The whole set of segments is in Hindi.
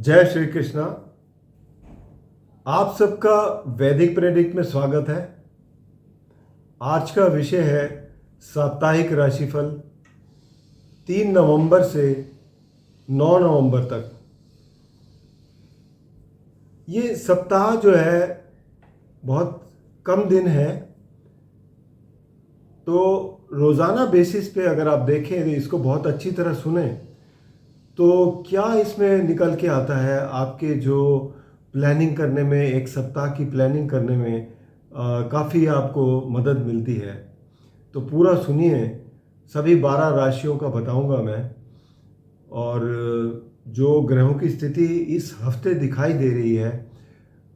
जय श्री कृष्णा। आप सबका वैदिक प्रेडिक्ट में स्वागत है। आज का विषय है साप्ताहिक राशिफल 3 नवंबर से 9 नवंबर तक। ये सप्ताह जो है बहुत कम दिन है, तो रोज़ाना बेसिस पे अगर आप देखें तो इसको बहुत अच्छी तरह सुने तो क्या इसमें निकल के आता है आपके जो प्लानिंग करने में, एक सप्ताह की प्लानिंग करने में काफ़ी आपको मदद मिलती है। तो पूरा सुनिए, सभी 12 राशियों का बताऊंगा मैं। और जो ग्रहों की स्थिति इस हफ्ते दिखाई दे रही है,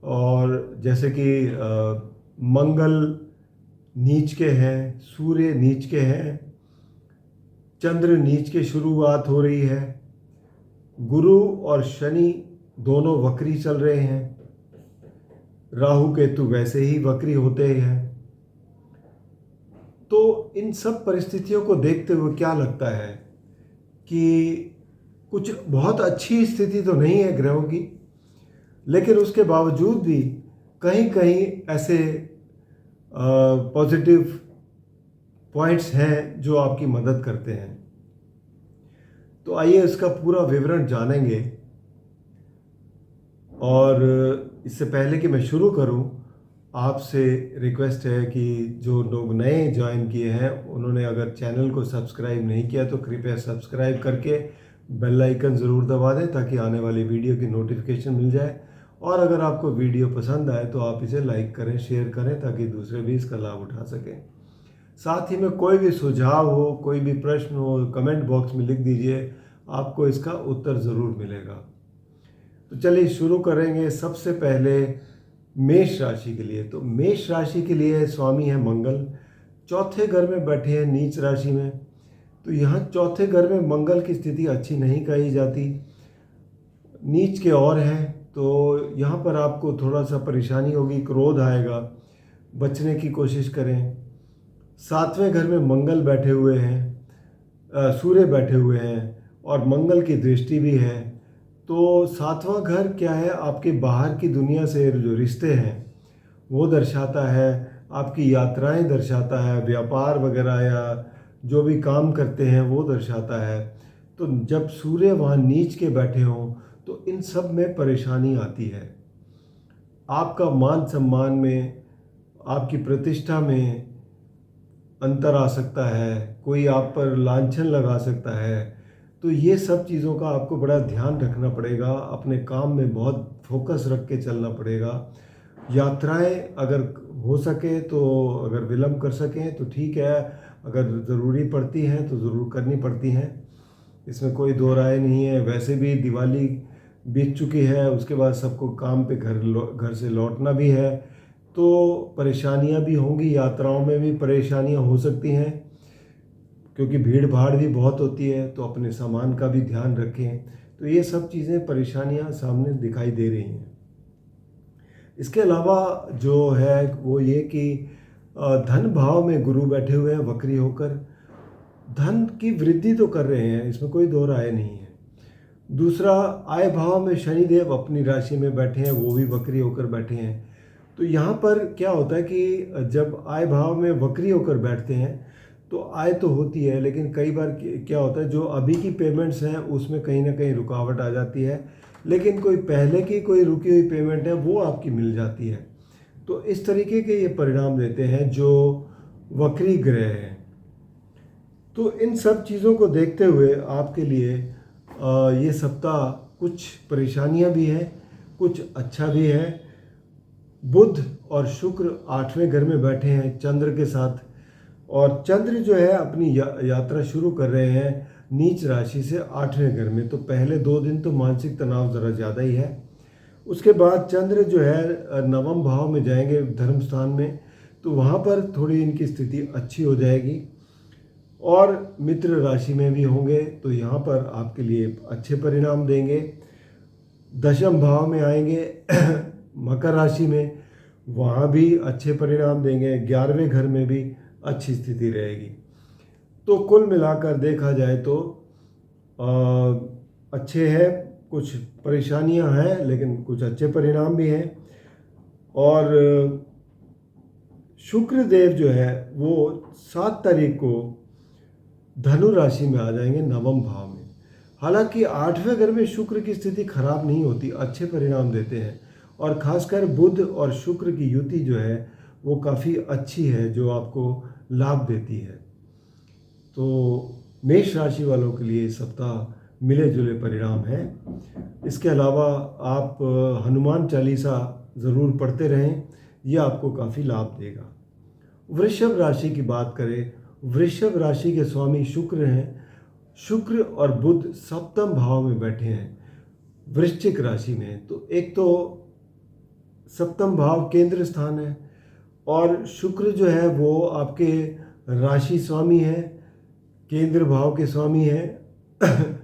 और जैसे कि मंगल नीच के हैं, सूर्य नीच के हैं, चंद्र नीच के शुरुआत हो रही है, गुरु और शनि दोनों वक्री चल रहे हैं, राहु केतु वैसे ही वक्री होते हैं। तो इन सब परिस्थितियों को देखते हुए क्या लगता है कि कुछ बहुत अच्छी स्थिति तो नहीं है ग्रहों की, लेकिन उसके बावजूद भी कहीं कहीं ऐसे पॉजिटिव पॉइंट्स हैं जो आपकी मदद करते हैं। तो आइए इसका पूरा विवरण जानेंगे। और इससे पहले कि मैं शुरू करूं, आपसे रिक्वेस्ट है कि जो लोग नए ज्वाइन किए हैं उन्होंने अगर चैनल को सब्सक्राइब नहीं किया तो कृपया सब्सक्राइब करके बेल आइकन ज़रूर दबा दें ताकि आने वाली वीडियो की नोटिफिकेशन मिल जाए। और अगर आपको वीडियो पसंद आए तो आप इसे लाइक करें, शेयर करें ताकि दूसरे भी इसका लाभ उठा सकें। साथ ही में कोई भी सुझाव हो, कोई भी प्रश्न हो, कमेंट बॉक्स में लिख दीजिए, आपको इसका उत्तर ज़रूर मिलेगा। तो चलिए शुरू करेंगे। सबसे पहले मेष राशि के लिए। तो मेष राशि के लिए स्वामी है मंगल, चौथे घर में बैठे हैं नीच राशि में। तो यहाँ चौथे घर में मंगल की स्थिति अच्छी नहीं कही जाती, नीच के और है। तो यहाँ पर आपको थोड़ा सा परेशानी होगी, क्रोध आएगा, बचने की कोशिश करें। सातवें घर में मंगल बैठे हुए हैं, सूर्य बैठे हुए हैं और मंगल की दृष्टि भी है। तो सातवां घर क्या है, आपके बाहर की दुनिया से जो रिश्ते हैं वो दर्शाता है, आपकी यात्राएं दर्शाता है, व्यापार वगैरह या जो भी काम करते हैं वो दर्शाता है। तो जब सूर्य वहाँ नीच के बैठे हों तो इन सब में परेशानी आती है। आपका मान सम्मान में, आपकी प्रतिष्ठा में अंतर आ सकता है, कोई आप पर लांछन लगा सकता है। तो ये सब चीज़ों का आपको बड़ा ध्यान रखना पड़ेगा, अपने काम में बहुत फोकस रख के चलना पड़ेगा। यात्राएं अगर हो सके तो अगर विलंब कर सकें तो ठीक है, अगर ज़रूरी पड़ती हैं तो ज़रूर करनी पड़ती हैं, इसमें कोई दो राय नहीं है। वैसे भी दिवाली बीत चुकी है, उसके बाद सबको काम पे घर से लौटना भी है, तो परेशानियां भी होंगी, यात्राओं में भी परेशानियां हो सकती हैं क्योंकि भीड़ भाड़ भी बहुत होती है। तो अपने सामान का भी ध्यान रखें। तो ये सब चीज़ें, परेशानियां सामने दिखाई दे रही हैं। इसके अलावा जो है वो ये कि धन भाव में गुरु बैठे हुए हैं वक्री होकर, धन की वृद्धि तो कर रहे हैं, इसमें कोई दो राय नहीं है। दूसरा, आय भाव में शनिदेव अपनी राशि में बैठे हैं, वो भी वक्री होकर बैठे हैं। तो यहाँ पर क्या होता है कि जब आय भाव में वक्री होकर बैठते हैं तो आय तो होती है, लेकिन कई बार क्या होता है, जो अभी की पेमेंट्स हैं उसमें कहीं ना कहीं रुकावट आ जाती है, लेकिन कोई पहले की कोई रुकी हुई पेमेंट है वो आपकी मिल जाती है। तो इस तरीके के ये परिणाम देते हैं जो वक्री ग्रह हैं। तो इन सब चीज़ों को देखते हुए आपके लिए ये सप्ताह कुछ परेशानियां भी हैं, कुछ अच्छा भी है। बुध और शुक्र 8वें घर में बैठे हैं चंद्र के साथ, और चंद्र जो है अपनी यात्रा शुरू कर रहे हैं नीच राशि से 8वें घर में। तो पहले 2 दिन तो मानसिक तनाव ज़रा ज़्यादा ही है। उसके बाद चंद्र जो है नवम भाव में जाएंगे, धर्म स्थान में, तो वहाँ पर थोड़ी इनकी स्थिति अच्छी हो जाएगी। और मित्र राशि में भी होंगे तो यहाँ पर आपके लिए अच्छे परिणाम देंगे। दशम भाव में आएंगे मकर राशि में, वहाँ भी अच्छे परिणाम देंगे। 11वें घर में भी अच्छी स्थिति रहेगी। तो कुल मिलाकर देखा जाए तो अच्छे हैं कुछ परेशानियां हैं, लेकिन कुछ अच्छे परिणाम भी हैं। और शुक्र देव जो है वो 7 तारीख को धनु राशि में आ जाएंगे, नवम भाव में। हालांकि 8वें घर में शुक्र की स्थिति खराब नहीं होती, अच्छे परिणाम देते हैं। और खासकर बुध और शुक्र की युति जो है वो काफ़ी अच्छी है, जो आपको लाभ देती है। तो मेष राशि वालों के लिए इस सप्ताह मिले जुले परिणाम हैं। इसके अलावा आप हनुमान चालीसा ज़रूर पढ़ते रहें, यह आपको काफ़ी लाभ देगा। वृषभ राशि की बात करें, वृषभ राशि के स्वामी शुक्र हैं। शुक्र और बुध सप्तम भाव में बैठे हैं वृश्चिक राशि में। तो एक तो सप्तम भाव केंद्र स्थान है, और शुक्र जो है वो आपके राशि स्वामी है, केंद्र भाव के स्वामी हैं।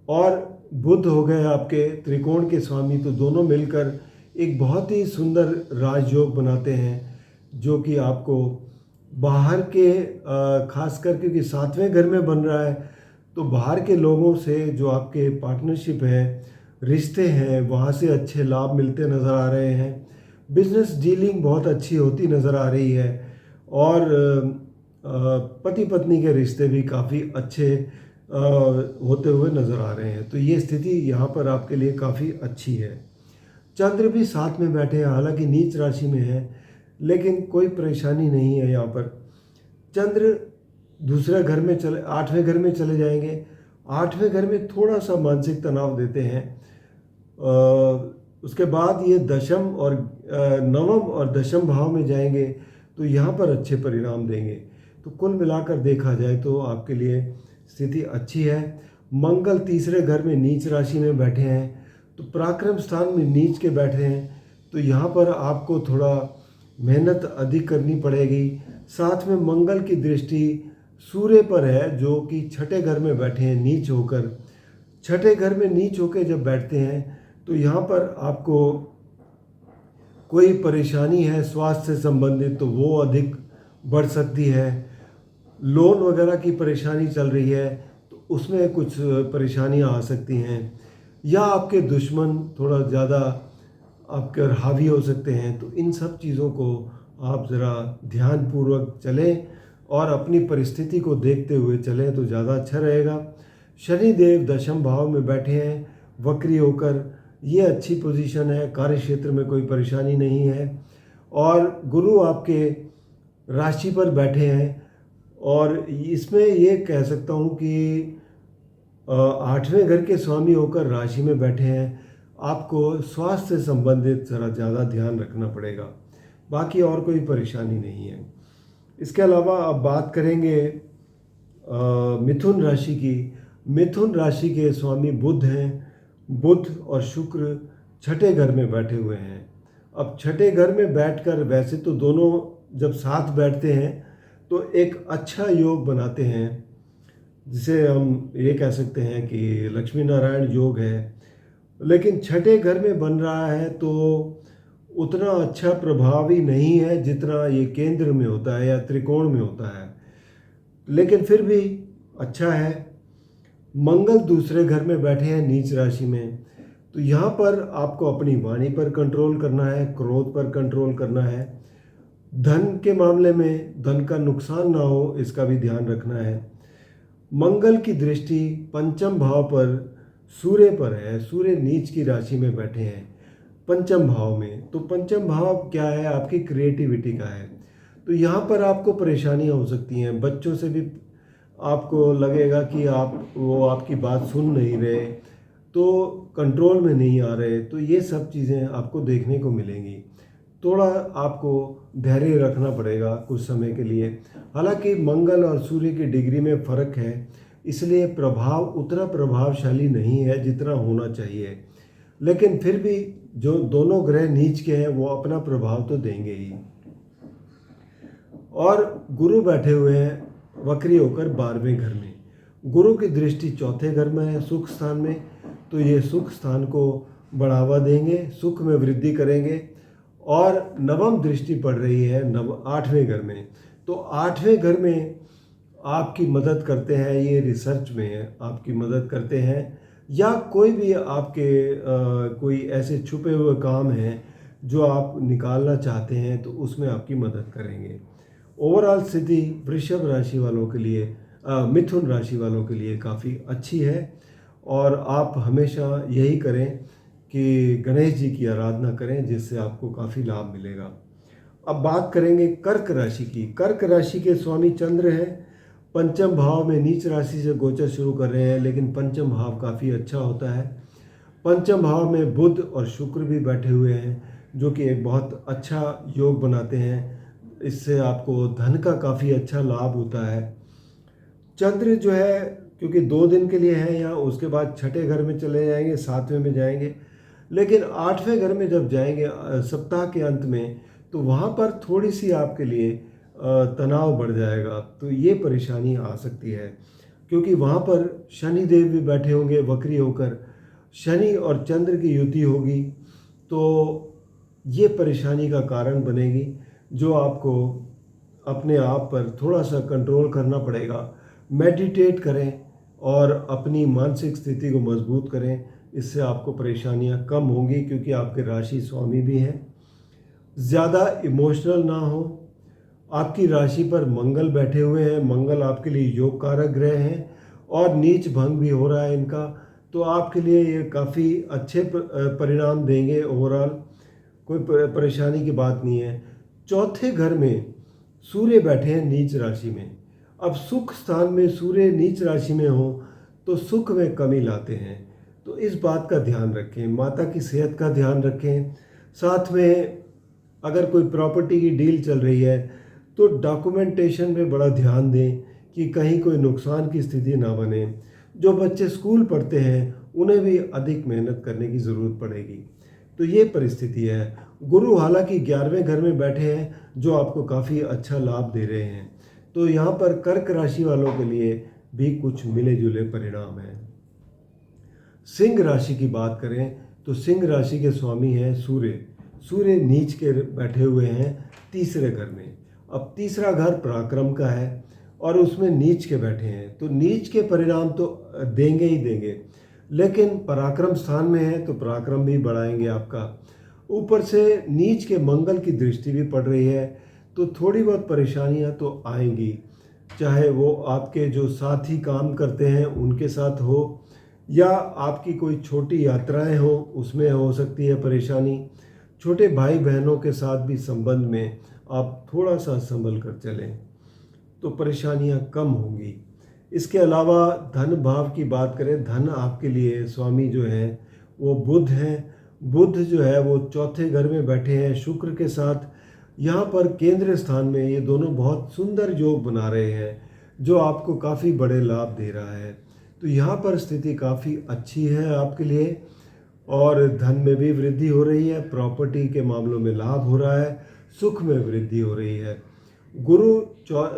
और बुध हो गए आपके त्रिकोण के स्वामी। तो दोनों मिलकर एक बहुत ही सुंदर राजयोग बनाते हैं, जो कि आपको बाहर के खासकर क्योंकि 7वें घर में बन रहा है, तो बाहर के लोगों से जो आपके पार्टनरशिप है, रिश्ते हैं, वहाँ से अच्छे लाभ मिलते नज़र आ रहे हैं। बिजनेस डीलिंग बहुत अच्छी होती नज़र आ रही है, और पति पत्नी के रिश्ते भी काफ़ी अच्छे होते हुए नज़र आ रहे हैं। तो ये स्थिति यहाँ पर आपके लिए काफ़ी अच्छी है। चंद्र भी साथ में बैठे हैं, हालांकि नीच राशि में है, लेकिन कोई परेशानी नहीं है। यहाँ पर चंद्र दूसरे घर में 8वें घर में चले जाएंगे। 8वें घर में थोड़ा सा मानसिक तनाव देते हैं। उसके बाद ये दशम और नवम और दशम भाव में जाएंगे, तो यहाँ पर अच्छे परिणाम देंगे। तो कुल मिलाकर देखा जाए तो आपके लिए स्थिति अच्छी है। मंगल तीसरे घर में नीच राशि में बैठे हैं, तो पराक्रम स्थान में नीच के बैठे हैं, तो यहाँ पर आपको थोड़ा मेहनत अधिक करनी पड़ेगी। साथ में मंगल की दृष्टि सूर्य पर है, जो कि छठे घर में बैठे हैं नीच होकर। छठे घर में नीच होकर जब बैठते हैं, तो यहाँ पर आपको कोई परेशानी है स्वास्थ्य से संबंधित, तो वो अधिक बढ़ सकती है। लोन वगैरह की परेशानी चल रही है, तो उसमें कुछ परेशानियाँ आ सकती हैं, या आपके दुश्मन थोड़ा ज़्यादा आपके और हावी हो सकते हैं। तो इन सब चीज़ों को आप ज़रा ध्यानपूर्वक चलें और अपनी परिस्थिति को देखते हुए चलें तो ज़्यादा अच्छा रहेगा। शनि देव दशम भाव में बैठे हैं वक्री होकर, ये अच्छी पोजीशन है, कार्य क्षेत्र में कोई परेशानी नहीं है। और गुरु आपके राशि पर बैठे हैं, और इसमें ये कह सकता हूँ कि 8वें घर के स्वामी होकर राशि में बैठे हैं। आपको स्वास्थ्य से संबंधित ज़रा ज़्यादा ध्यान रखना पड़ेगा, बाकी और कोई परेशानी नहीं है। इसके अलावा अब बात करेंगे मिथुन राशि की। मिथुन राशि के स्वामी बुध हैं। बुध और शुक्र छठे घर में बैठे हुए हैं। अब छठे घर में बैठकर वैसे तो दोनों जब साथ बैठते हैं तो एक अच्छा योग बनाते हैं, जिसे हम ये कह सकते हैं कि लक्ष्मी नारायण योग है। लेकिन छठे घर में बन रहा है तो उतना अच्छा प्रभावी नहीं है जितना ये केंद्र में होता है या त्रिकोण में होता है, लेकिन फिर भी अच्छा है। मंगल दूसरे घर में बैठे हैं नीच राशि में, तो यहाँ पर आपको अपनी वाणी पर कंट्रोल करना है, क्रोध पर कंट्रोल करना है। धन के मामले में धन का नुकसान ना हो, इसका भी ध्यान रखना है। मंगल की दृष्टि पंचम भाव पर सूर्य पर है। सूर्य नीच की राशि में बैठे हैं पंचम भाव में। तो पंचम भाव क्या है? आपकी क्रिएटिविटी का है। तो यहाँ पर आपको परेशानियाँ हो सकती हैं। बच्चों से भी आपको लगेगा कि वो आपकी बात सुन नहीं रहे, तो कंट्रोल में नहीं आ रहे। तो ये सब चीज़ें आपको देखने को मिलेंगी। थोड़ा आपको धैर्य रखना पड़ेगा कुछ समय के लिए। हालांकि मंगल और सूर्य की डिग्री में फ़र्क है, इसलिए प्रभाव उतना प्रभावशाली नहीं है जितना होना चाहिए, लेकिन फिर भी जो दोनों ग्रह नीच के हैं वो अपना प्रभाव तो देंगे ही। और गुरु बैठे हुए हैं वक्री होकर 12वें घर में। गुरु की दृष्टि चौथे घर में है, सुख स्थान में, तो ये सुख स्थान को बढ़ावा देंगे, सुख में वृद्धि करेंगे। और नवम दृष्टि पड़ रही है 8वें घर में, तो 8वें घर में आपकी मदद करते हैं, ये रिसर्च में है, आपकी मदद करते हैं या कोई भी आपके कोई ऐसे छुपे हुए काम हैं जो आप निकालना चाहते हैं तो उसमें आपकी मदद करेंगे। ओवरऑल स्थिति वृषभ राशि वालों के लिए मिथुन राशि वालों के लिए काफ़ी अच्छी है और आप हमेशा यही करें कि गणेश जी की आराधना करें, जिससे आपको काफ़ी लाभ मिलेगा। अब बात करेंगे कर्क राशि की। कर्क राशि के स्वामी चंद्र हैं, पंचम भाव में नीच राशि से गोचर शुरू कर रहे हैं, लेकिन पंचम भाव काफ़ी अच्छा होता है। पंचम भाव में बुध और शुक्र भी बैठे हुए हैं, जो कि एक बहुत अच्छा योग बनाते हैं। इससे आपको धन का काफ़ी अच्छा लाभ होता है। चंद्र जो है, क्योंकि 2 दिन के लिए है यहाँ, उसके बाद छठे घर में चले जाएंगे, 7वें में जाएंगे, लेकिन 8वें घर में जब जाएंगे सप्ताह के अंत में, तो वहाँ पर थोड़ी सी आपके लिए तनाव बढ़ जाएगा। तो ये परेशानी आ सकती है, क्योंकि वहाँ पर शनि देव भी बैठे होंगे वक्री होकर, शनि और चंद्र की युति होगी, तो ये परेशानी का कारण बनेगी, जो आपको अपने आप पर थोड़ा सा कंट्रोल करना पड़ेगा। मेडिटेट करें और अपनी मानसिक स्थिति को मजबूत करें, इससे आपको परेशानियां कम होंगी, क्योंकि आपके राशि स्वामी भी हैं। ज़्यादा इमोशनल ना हो। आपकी राशि पर मंगल बैठे हुए हैं, मंगल आपके लिए योग कारक ग्रह हैं और नीच भंग भी हो रहा है इनका, तो आपके लिए ये काफ़ी अच्छे परिणाम देंगे। ओवरऑल कोई परेशानी की बात नहीं है। चौथे घर में सूर्य बैठे हैं नीच राशि में। अब सुख स्थान में सूर्य नीच राशि में हो तो सुख में कमी लाते हैं, तो इस बात का ध्यान रखें। माता की सेहत का ध्यान रखें। साथ में अगर कोई प्रॉपर्टी की डील चल रही है तो डॉक्यूमेंटेशन में बड़ा ध्यान दें कि कहीं कोई नुकसान की स्थिति ना बने। जो बच्चे स्कूल पढ़ते हैं उन्हें भी अधिक मेहनत करने की ज़रूरत पड़ेगी। तो ये परिस्थिति है। गुरु हालांकि 11वें घर में बैठे हैं, जो आपको काफ़ी अच्छा लाभ दे रहे हैं। तो यहाँ पर कर्क राशि वालों के लिए भी कुछ मिले जुले परिणाम हैं। सिंह राशि की बात करें तो सिंह राशि के स्वामी हैं सूर्य। सूर्य नीच के बैठे हुए हैं तीसरे घर में। अब तीसरा घर पराक्रम का है और उसमें नीच के बैठे हैं, तो नीच के परिणाम तो देंगे ही देंगे, लेकिन पराक्रम स्थान में है तो पराक्रम भी बढ़ाएंगे आपका। ऊपर से नीच के मंगल की दृष्टि भी पड़ रही है, तो थोड़ी बहुत परेशानियां तो आएंगी, चाहे वो आपके जो साथी काम करते हैं उनके साथ हो या आपकी कोई छोटी यात्राएं हो उसमें हो सकती है परेशानी। छोटे भाई बहनों के साथ भी संबंध में आप थोड़ा सा संभल कर चलें तो परेशानियां कम होंगी। इसके अलावा धन भाव की बात करें, धन आपके लिए स्वामी जो है वो बुध हैं। बुध जो है वो चौथे घर में बैठे हैं शुक्र के साथ। यहाँ पर केंद्र स्थान में ये दोनों बहुत सुंदर योग बना रहे हैं, जो आपको काफ़ी बड़े लाभ दे रहा है। तो यहाँ पर स्थिति काफ़ी अच्छी है आपके लिए और धन में भी वृद्धि हो रही है, प्रॉपर्टी के मामलों में लाभ हो रहा है, सुख में वृद्धि हो रही है। गुरु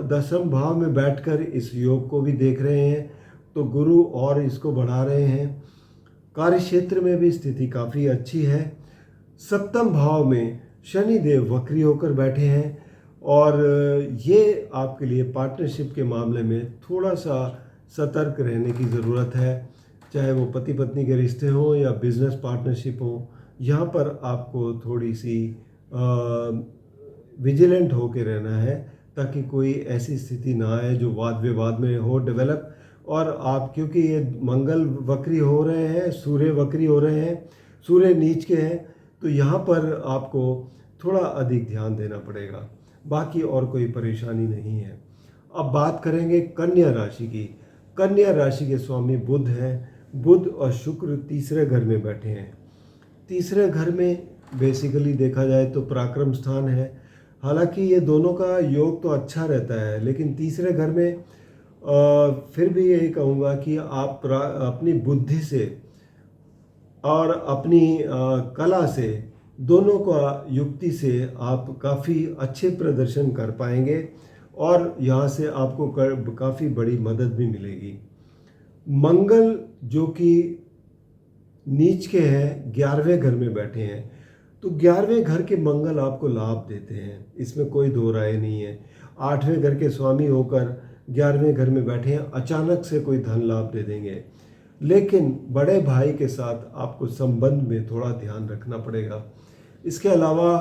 10वें भाव में बैठकर इस योग को भी देख रहे हैं, तो गुरु और इसको बढ़ा रहे हैं। कार्य क्षेत्र में भी स्थिति काफ़ी अच्छी है। 7वें भाव में शनि देव वक्री होकर बैठे हैं और ये आपके लिए पार्टनरशिप के मामले में थोड़ा सा सतर्क रहने की ज़रूरत है, चाहे वो पति पत्नी के रिश्ते हों या बिजनेस पार्टनरशिप हो। यहाँ पर आपको थोड़ी सी विजिलेंट होकर रहना है, ताकि कोई ऐसी स्थिति ना आए जो वाद विवाद में हो डेवलप। और आप, क्योंकि ये मंगल वक्री हो रहे हैं, सूर्य वक्री हो रहे हैं, सूर्य नीच के हैं, तो यहाँ पर आपको थोड़ा अधिक ध्यान देना पड़ेगा। बाकी और कोई परेशानी नहीं है। अब बात करेंगे कन्या राशि की। कन्या राशि के स्वामी बुध हैं। बुध और शुक्र तीसरे घर में बैठे हैं। तीसरे घर में बेसिकली देखा जाए तो पराक्रम स्थान है। हालांकि ये दोनों का योग तो अच्छा रहता है, लेकिन तीसरे घर में फिर भी यही कहूँगा कि आप अपनी बुद्धि से और अपनी कला से, दोनों का युक्ति से आप काफ़ी अच्छे प्रदर्शन कर पाएंगे और यहाँ से आपको काफ़ी बड़ी मदद भी मिलेगी। मंगल जो कि नीच के हैं 11वें घर में बैठे हैं, तो 11वें घर के मंगल आपको लाभ देते हैं, इसमें कोई दो राय नहीं है। 8वें घर के स्वामी होकर 11वें घर में बैठे हैं, अचानक से कोई धन लाभ दे देंगे। लेकिन बड़े भाई के साथ आपको संबंध में थोड़ा ध्यान रखना पड़ेगा। इसके अलावा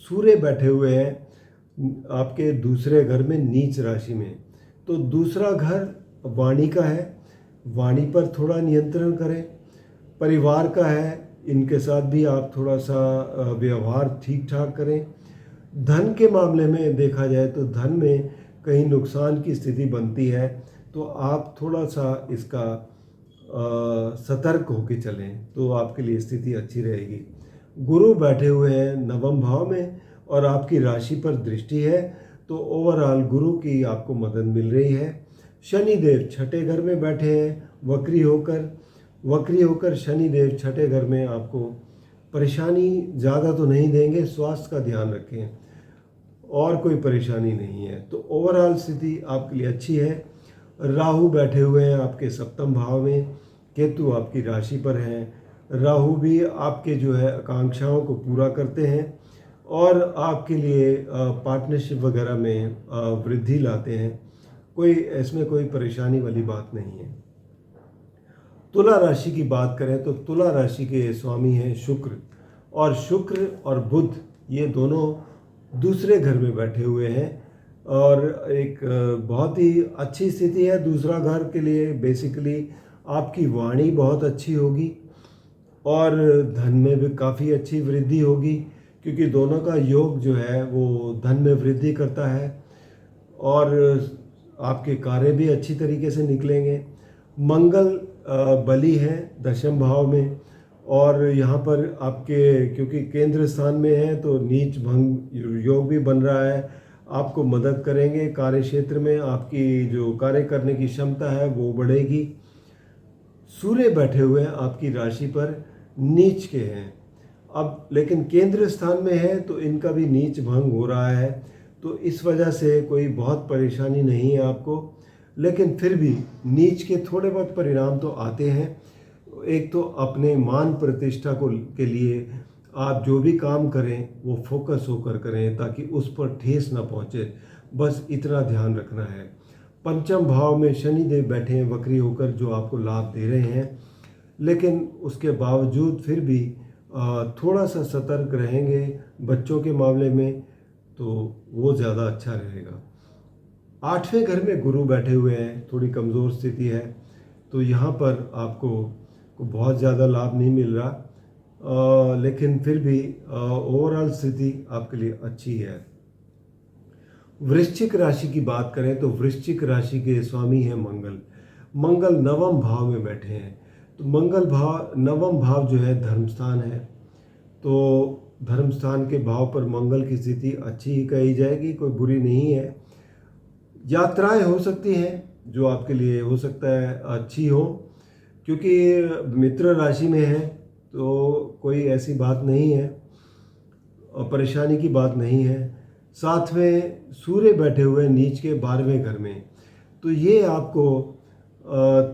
सूर्य बैठे हुए हैं आपके दूसरे घर में नीच राशि में, तो दूसरा घर वाणी का है, वाणी पर थोड़ा नियंत्रण करें। परिवार का है, इनके साथ भी आप थोड़ा सा व्यवहार ठीक ठाक करें। धन के मामले में देखा जाए तो धन में कहीं नुकसान की स्थिति बनती है, तो आप थोड़ा सा इसका सतर्क होकर चलें तो आपके लिए स्थिति अच्छी रहेगी। गुरु बैठे हुए हैं नवम भाव में और आपकी राशि पर दृष्टि है, तो ओवरऑल गुरु की आपको मदद मिल रही है। शनि देव छठे घर में बैठे हैं वक्री होकर शनि देव छठे घर में आपको परेशानी ज़्यादा तो नहीं देंगे, स्वास्थ्य का ध्यान रखें और कोई परेशानी नहीं है, तो ओवरऑल स्थिति आपके लिए अच्छी है। राहु बैठे हुए हैं आपके सप्तम भाव में, केतु आपकी राशि पर हैं। राहु भी आपके जो है आकांक्षाओं को पूरा करते हैं और आपके लिए पार्टनरशिप वगैरह में वृद्धि लाते हैं, कोई इसमें कोई परेशानी वाली बात नहीं है। तुला राशि की बात करें तो तुला राशि के स्वामी हैं शुक्र और बुध, ये दोनों दूसरे घर में बैठे हुए हैं और एक बहुत ही अच्छी स्थिति है दूसरा घर के लिए। बेसिकली आपकी वाणी बहुत अच्छी होगी और धन में भी काफ़ी अच्छी वृद्धि होगी, क्योंकि दोनों का योग जो है वो धन में वृद्धि करता है और आपके कार्य भी अच्छी तरीके से निकलेंगे। मंगल बली है दशम भाव में और यहाँ पर आपके क्योंकि केंद्र स्थान में है तो नीच भंग योग भी बन रहा है, आपको मदद करेंगे। कार्य क्षेत्र में आपकी जो कार्य करने की क्षमता है वो बढ़ेगी। सूर्य बैठे हुए हैं आपकी राशि पर, नीच के हैं अब, लेकिन केंद्र स्थान में है तो इनका भी नीच भंग हो रहा है, तो इस वजह से कोई बहुत परेशानी नहीं है आपको, लेकिन फिर भी नीच के थोड़े बहुत परिणाम तो आते हैं। एक तो अपने मान प्रतिष्ठा के लिए आप जो भी काम करें वो फोकस होकर करें ताकि उस पर ठेस ना पहुँचे, बस इतना ध्यान रखना है। पंचम भाव में शनि देव बैठे हैं वक्री होकर, जो आपको लाभ दे रहे हैं, लेकिन उसके बावजूद फिर भी थोड़ा सा सतर्क रहेंगे बच्चों के मामले में, तो वो ज़्यादा अच्छा रहेगा। आठवें घर में गुरु बैठे हुए हैं, थोड़ी कमज़ोर स्थिति है, तो यहाँ पर आपको बहुत ज़्यादा लाभ नहीं मिल रहा, लेकिन फिर भी ओवरऑल स्थिति आपके लिए अच्छी है। वृश्चिक राशि की बात करें तो वृश्चिक राशि के स्वामी हैं मंगल नवम भाव में बैठे हैं, तो नवम भाव जो है धर्मस्थान है, तो धर्मस्थान के भाव पर मंगल की स्थिति अच्छी ही कही जाएगी, कोई बुरी नहीं है। यात्राएं हो सकती हैं जो आपके लिए हो सकता है अच्छी हो, क्योंकि मित्र राशि में है तो कोई ऐसी बात नहीं है और परेशानी की बात नहीं है। साथ में सूर्य बैठे हुए नीच के 12वें घर में, तो ये आपको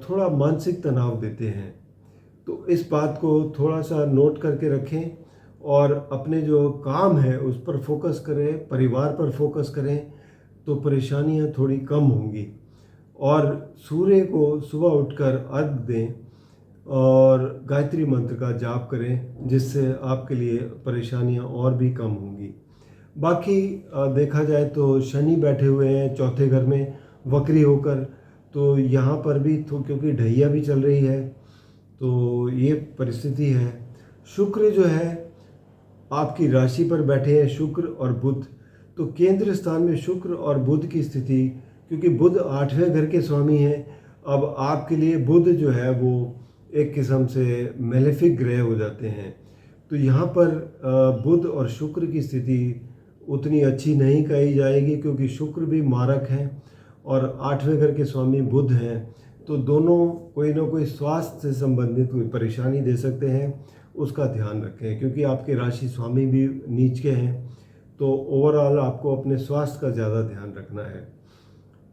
थोड़ा मानसिक तनाव देते हैं, तो इस बात को थोड़ा सा नोट करके रखें और अपने जो काम है उस पर फोकस करें, परिवार पर फोकस करें, तो परेशानियां थोड़ी कम होंगी। और सूर्य को सुबह उठकर अर्घ दें और गायत्री मंत्र का जाप करें, जिससे आपके लिए परेशानियां और भी कम होंगी। बाकी देखा जाए तो शनि बैठे हुए हैं चौथे घर में वक्री होकर, तो यहाँ पर भी क्योंकि ढैया भी चल रही है तो ये परिस्थिति है। शुक्र जो है आपकी राशि पर बैठे हैं, शुक्र और बुध, तो केंद्र स्थान में शुक्र और बुध की स्थिति, क्योंकि बुध 8वें घर के स्वामी हैं, अब आपके लिए बुध जो है वो एक किस्म से मेलेफिक ग्रह हो जाते हैं, तो यहाँ पर बुध और शुक्र की स्थिति उतनी अच्छी नहीं कही जाएगी, क्योंकि शुक्र भी मारक हैं और 8वें घर के स्वामी बुध हैं, तो दोनों कोई ना कोई स्वास्थ्य से संबंधित कोई परेशानी दे सकते हैं, उसका ध्यान रखें। क्योंकि आपके राशि स्वामी भी नीच के हैं, तो ओवरऑल आपको अपने स्वास्थ्य का ज़्यादा ध्यान रखना है।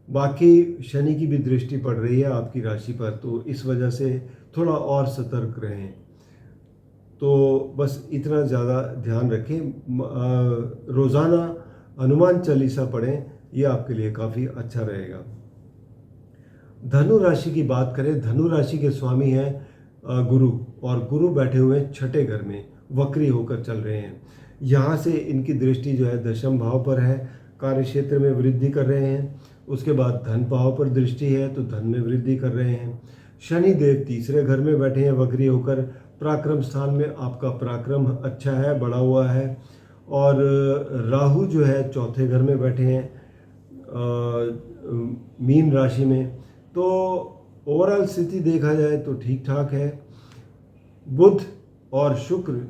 बाकी शनि की भी दृष्टि पड़ रही है आपकी राशि पर, तो इस वजह से थोड़ा और सतर्क रहें, तो बस इतना ज़्यादा ध्यान रखें। रोज़ाना हनुमान चालीसा पढ़ें, ये आपके लिए काफ़ी अच्छा रहेगा। धनु राशि की बात करें, धनु राशि के स्वामी हैं गुरु, और गुरु बैठे हुए हैं छठे घर में, वक्री होकर चल रहे हैं। यहाँ से इनकी दृष्टि जो है दशम भाव पर है, कार्य क्षेत्र में वृद्धि कर रहे हैं। उसके बाद धन भाव पर दृष्टि है तो धन में वृद्धि कर रहे हैं। शनि देव तीसरे घर में बैठे हैं वक्री होकर, पराक्रम स्थान में आपका पराक्रम अच्छा है, बढ़ा हुआ है। और राहु जो है चौथे घर में बैठे हैं मीन राशि में। तो ओवरऑल स्थिति देखा जाए तो ठीक ठाक है। बुध और शुक्र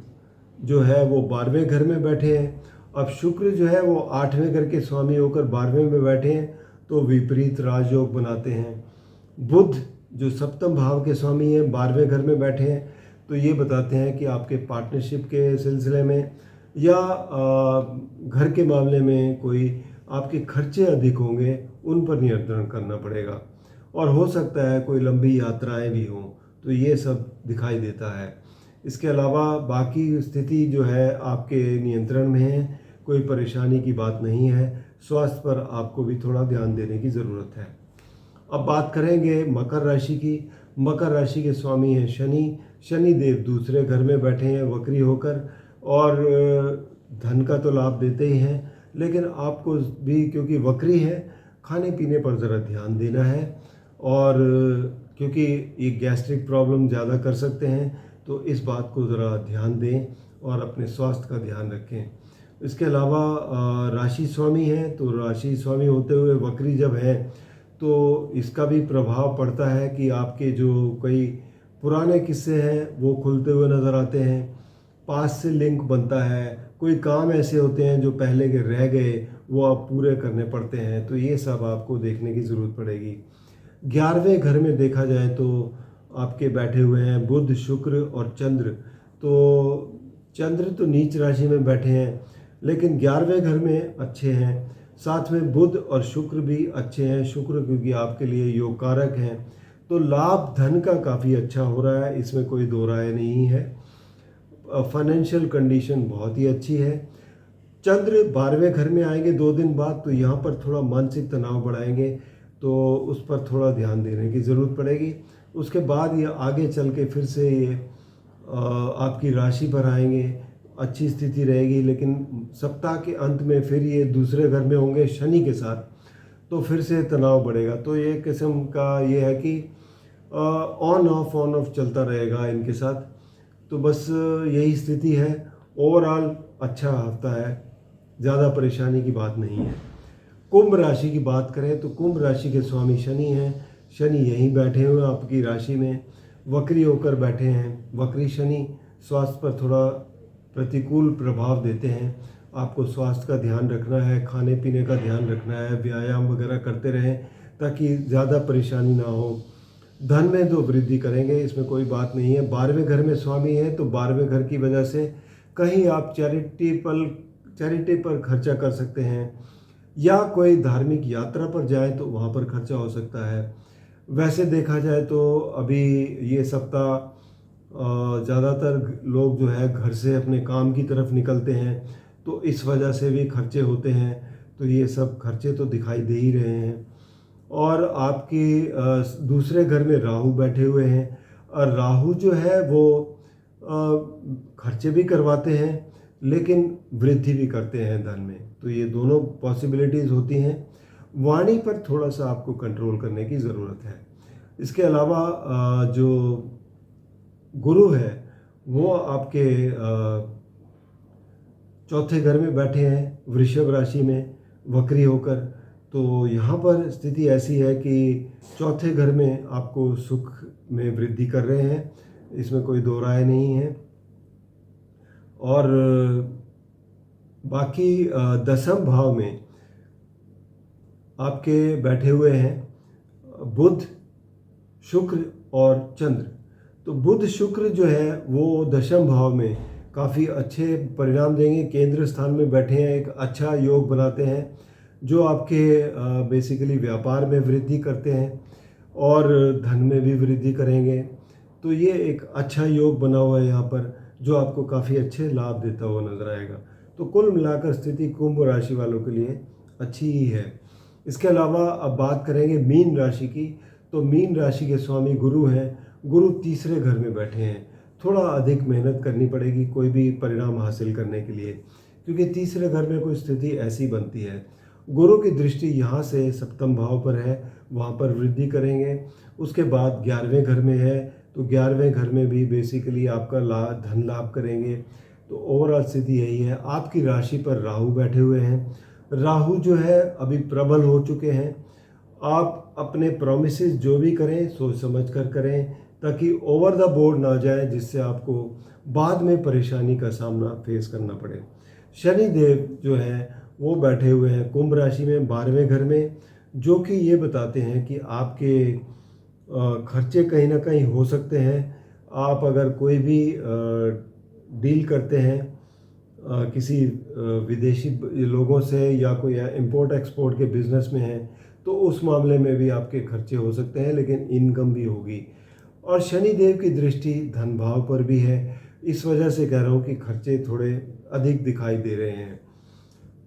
जो है वो 12वें घर में बैठे हैं। अब शुक्र जो है वो 8वें घर के स्वामी होकर 12वें में बैठे हैं तो विपरीत राजयोग बनाते हैं। बुध जो सप्तम भाव के स्वामी हैं 12वें घर में बैठे हैं, तो ये बताते हैं कि आपके पार्टनरशिप के सिलसिले में या घर के मामले में कोई आपके खर्चे अधिक होंगे, उन पर नियंत्रण करना पड़ेगा। और हो सकता है कोई लंबी यात्राएं भी हों, तो ये सब दिखाई देता है। इसके अलावा बाकी स्थिति जो है आपके नियंत्रण में है, कोई परेशानी की बात नहीं है। स्वास्थ्य पर आपको भी थोड़ा ध्यान देने की ज़रूरत है। अब बात करेंगे मकर राशि की। मकर राशि के स्वामी हैं शनि। शनि देव दूसरे घर में बैठे हैं वक्री होकर, और धन का तो लाभ देते ही हैं, लेकिन आपको भी क्योंकि वक्री है खाने पीने पर ज़रा ध्यान देना है। और क्योंकि ये गैस्ट्रिक प्रॉब्लम ज़्यादा कर सकते हैं, तो इस बात को ज़रा ध्यान दें और अपने स्वास्थ्य का ध्यान रखें। इसके अलावा राशि स्वामी हैं, तो राशि स्वामी होते हुए वक्री जब हैं तो इसका भी प्रभाव पड़ता है कि आपके जो कई पुराने किस्से हैं वो खुलते हुए नज़र आते हैं। पास से लिंक बनता है, कोई काम ऐसे होते हैं जो पहले के रह गए वो आप पूरे करने पड़ते हैं, तो ये सब आपको देखने की ज़रूरत पड़ेगी। 11वें घर में देखा जाए तो आपके बैठे हुए हैं बुध, शुक्र और चंद्र। तो चंद्र तो नीच राशि में बैठे हैं, लेकिन 11वें घर में अच्छे हैं। साथ में बुध और शुक्र भी अच्छे हैं। शुक्र क्योंकि आपके लिए योग कारक हैं, तो लाभ धन का काफ़ी अच्छा हो रहा है, इसमें कोई दो राय नहीं है। फाइनेंशियल कंडीशन बहुत ही अच्छी है। चंद्र 12वें घर में आएंगे 2 दिन बाद, तो यहाँ पर थोड़ा मानसिक तनाव बढ़ाएंगे, तो उस पर थोड़ा ध्यान देने की ज़रूरत पड़ेगी। उसके बाद ये आगे चल के फिर से ये आपकी राशि पर आएंगे, अच्छी स्थिति रहेगी। लेकिन सप्ताह के अंत में फिर ये दूसरे घर में होंगे शनि के साथ, तो फिर से तनाव बढ़ेगा। तो ये किस्म का ये है कि ऑन ऑफ चलता रहेगा इनके साथ। तो बस यही स्थिति है। ओवरऑल अच्छा हफ्ता है, ज़्यादा परेशानी की बात नहीं है। कुंभ राशि की बात करें तो कुंभ राशि के स्वामी शनि हैं। शनि यहीं बैठे हुए आपकी राशि में वक्री होकर बैठे हैं। वक्री शनि स्वास्थ्य पर थोड़ा प्रतिकूल प्रभाव देते हैं। आपको स्वास्थ्य का ध्यान रखना है, खाने पीने का ध्यान रखना है, व्यायाम वगैरह करते रहें ताकि ज़्यादा परेशानी ना हो। धन में तो वृद्धि करेंगे, इसमें कोई बात नहीं है। 12वें घर में स्वामी है, तो 12वें घर की वजह से कहीं आप चैरिटी पर खर्चा कर सकते हैं, या कोई धार्मिक यात्रा पर जाए तो वहाँ पर खर्चा हो सकता है। वैसे देखा जाए तो अभी ये सप्ताह ज़्यादातर लोग जो है घर से अपने काम की तरफ निकलते हैं, तो इस वजह से भी खर्चे होते हैं। तो ये सब खर्चे तो दिखाई दे ही रहे हैं। और आपके दूसरे घर में राहु बैठे हुए हैं, और राहु जो है वो खर्चे भी करवाते हैं लेकिन वृद्धि भी करते हैं धन में, तो ये दोनों पॉसिबिलिटीज़ होती हैं। वाणी पर थोड़ा सा आपको कंट्रोल करने की ज़रूरत है। इसके अलावा जो गुरु है वो आपके चौथे घर में बैठे हैं वृषभ राशि में वक्री होकर। तो यहाँ पर स्थिति ऐसी है कि चौथे घर में आपको सुख में वृद्धि कर रहे हैं, इसमें कोई दो राय नहीं है। और बाकी दसम भाव में आपके बैठे हुए हैं बुध, शुक्र और चंद्र। तो बुध शुक्र जो है वो दशम भाव में काफ़ी अच्छे परिणाम देंगे। केंद्र स्थान में बैठे हैं, एक अच्छा योग बनाते हैं जो आपके बेसिकली व्यापार में वृद्धि करते हैं और धन में भी वृद्धि करेंगे। तो ये एक अच्छा योग बना हुआ है यहाँ पर, जो आपको काफ़ी अच्छे लाभ देता हुआ नजर आएगा। तो कुल मिलाकर स्थिति कुंभ राशि वालों के लिए अच्छी ही है। इसके अलावा अब बात करेंगे मीन राशि की। तो मीन राशि के स्वामी गुरु हैं, गुरु तीसरे घर में बैठे हैं। थोड़ा अधिक मेहनत करनी पड़ेगी कोई भी परिणाम हासिल करने के लिए, क्योंकि तीसरे घर में कोई स्थिति ऐसी बनती है। गुरु की दृष्टि यहाँ से सप्तम भाव पर है, वहाँ पर वृद्धि करेंगे। उसके बाद 11वें घर में है, तो 11वें घर में भी बेसिकली आपका धन लाभ करेंगे। तो ओवरऑल स्थिति यही है। आपकी राशि पर राहु बैठे हुए हैं। राहु जो है अभी प्रबल हो चुके हैं। आप अपने प्रॉमिसेस जो भी करें सोच समझ कर करें, ताकि ओवर द बोर्ड ना जाए, जिससे आपको बाद में परेशानी का सामना फेस करना पड़े। शनि देव जो हैं वो बैठे हुए हैं कुंभ राशि में 12वें घर में, जो कि ये बताते हैं कि आपके खर्चे कहीं ना कहीं हो सकते हैं। आप अगर कोई भी डील करते हैं किसी विदेशी लोगों से या कोई इंपोर्ट एक्सपोर्ट के बिजनेस में हैं, तो उस मामले में भी आपके खर्चे हो सकते हैं, लेकिन इनकम भी होगी। और शनि देव की दृष्टि धन भाव पर भी है, इस वजह से कह रहा हूँ कि खर्चे थोड़े अधिक दिखाई दे रहे हैं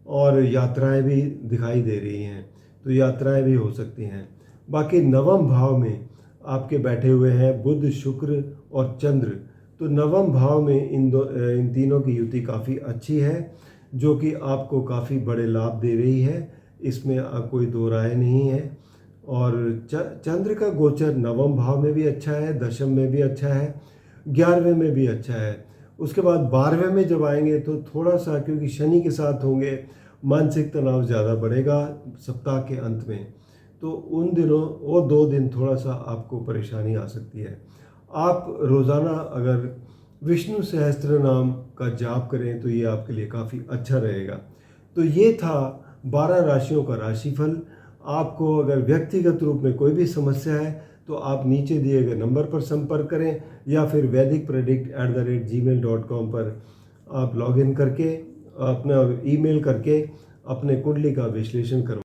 और यात्राएं भी दिखाई दे रही हैं, तो यात्राएं भी हो सकती हैं। बाकी नवम भाव में आपके बैठे हुए हैं बुध, शुक्र और चंद्र। तो नवम भाव में इन तीनों की युति काफ़ी अच्छी है, जो कि आपको काफ़ी बड़े लाभ दे रही है, इसमें कोई दो राय नहीं है। और चंद्र का गोचर नवम भाव में भी अच्छा है, दशम में भी अच्छा है, 11वें में भी अच्छा है। उसके बाद 12वें में जब आएंगे तो थोड़ा सा, क्योंकि शनि के साथ होंगे, मानसिक तनाव ज़्यादा बढ़ेगा सप्ताह के अंत में। तो उन दिनों वो 2 दिन थोड़ा सा आपको परेशानी आ सकती है। आप रोज़ाना अगर विष्णु सहस्त्र नाम का जाप करें तो ये आपके लिए काफ़ी अच्छा रहेगा। तो ये था 12 राशियों का राशिफल। आपको अगर व्यक्तिगत रूप में कोई भी समस्या है तो आप नीचे दिए गए नंबर पर संपर्क करें, या फिर vedicpredict@gmail.com पर आप लॉगिन करके अपना ईमेल करके अपने कुंडली का विश्लेषण करवा